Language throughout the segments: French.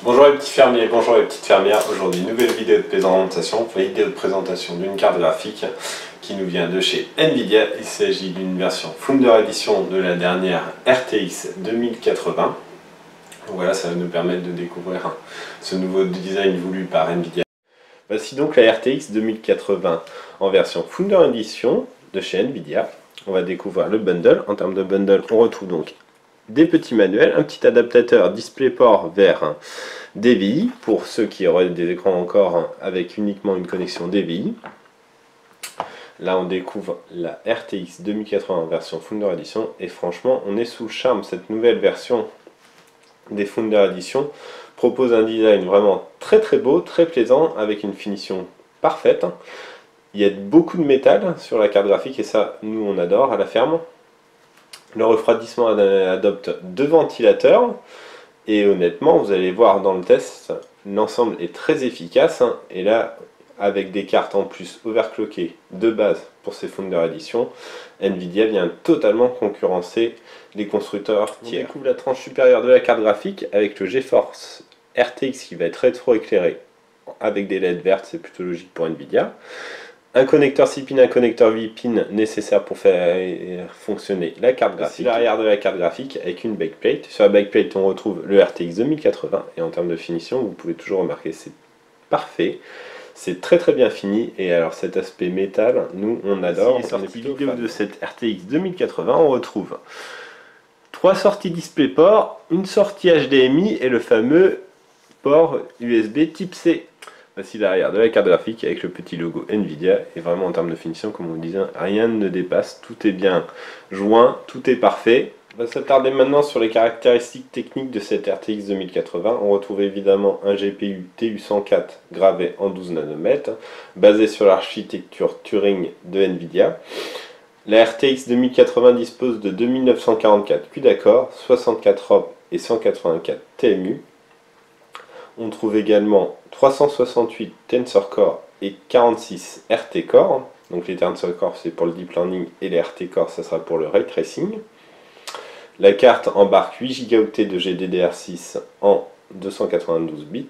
Bonjour les petits fermiers, bonjour les petites fermières. Aujourd'hui, nouvelle vidéo de présentation d'une carte graphique qui nous vient de chez Nvidia. Il s'agit d'une version Founder Edition de la dernière RTX 2080. Voilà, ça va nous permettre de découvrir ce nouveau design voulu par Nvidia. Voici donc la RTX 2080 en version Founder Edition de chez Nvidia. On va découvrir le bundle. En termes de bundle, on retrouve donc des petits manuels, un petit adaptateur DisplayPort vers DVI pour ceux qui auraient des écrans encore avec uniquement une connexion DVI. Là on découvre la RTX 2080 en version Founder Edition et franchement on est sous le charme. Cette nouvelle version des Founder Edition propose un design vraiment très beau, très plaisant avec une finition parfaite. Il y a beaucoup de métal sur la carte graphique et ça nous on adore à la ferme. Le refroidissement adopte deux ventilateurs et honnêtement vous allez voir dans le test l'ensemble est très efficace et là avec des cartes en plus overclockées de base pour ces Founder Edition, Nvidia vient totalement concurrencer les constructeurs tiers. On découvre la tranche supérieure de la carte graphique avec le GeForce RTX qui va être rétro-éclairé avec des LED vertes, c'est plutôt logique pour Nvidia. Un connecteur 6 pins, un connecteur 8 pins nécessaire pour faire fonctionner la carte graphique. L'arrière de la carte graphique avec une backplate. Sur la backplate, on retrouve le RTX 2080 et en termes de finition, vous pouvez toujours remarquer, c'est parfait. C'est très bien fini et alors cet aspect métal, nous on adore. Dans les vidéo de cette RTX 2080, on retrouve 3 sorties DisplayPort, une sortie HDMI et le fameux port USB type C. Voici l'arrière de la carte graphique avec le petit logo Nvidia et vraiment en termes de finition, comme on vous disait, rien ne dépasse, tout est bien joint, tout est parfait. On va s'attarder maintenant sur les caractéristiques techniques de cette RTX 2080. On retrouve évidemment un GPU TU104 gravé en 12 nanomètres, basé sur l'architecture Turing de Nvidia. La RTX 2080 dispose de 2944 quad-core, 64 Hop et 184 TMU. On trouve également 368 Tensor Core et 46 RT Core. Donc les Tensor Core c'est pour le deep learning et les RT Core ça sera pour le ray tracing. La carte embarque 8 Go de GDDR6 en 292 bits.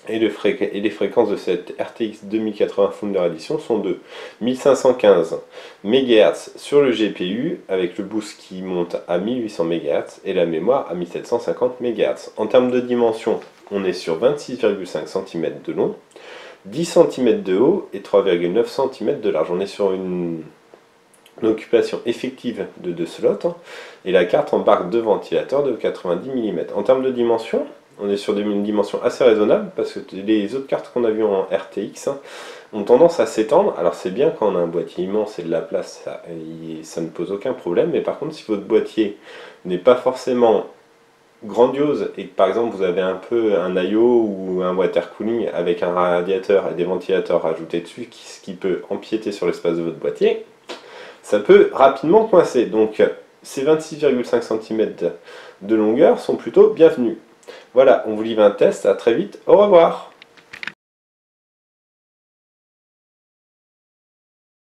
Et les fréquences de cette RTX 2080 Founder Edition sont de 1515 MHz sur le GPU avec le boost qui monte à 1800 MHz et la mémoire à 1750 MHz. En termes de dimension, on est sur 26,5 cm de long, 10 cm de haut et 3,9 cm de large. On est sur une occupation effective de 2 slots et la carte embarque 2 ventilateurs de 90 mm. En termes de dimension, on est sur une dimension assez raisonnable parce que les autres cartes qu'on a vues en RTX ont tendance à s'étendre. Alors c'est bien quand on a un boîtier immense et de la place, ça ne pose aucun problème. Mais par contre si votre boîtier n'est pas forcément grandiose et que par exemple vous avez un peu un I/O ou un water cooling avec un radiateur et des ventilateurs rajoutés dessus, ce qui peut empiéter sur l'espace de votre boîtier, ça peut rapidement coincer. Donc ces 26,5 cm de longueur sont plutôt bienvenus. Voilà, on vous livre un test, à très vite, au revoir.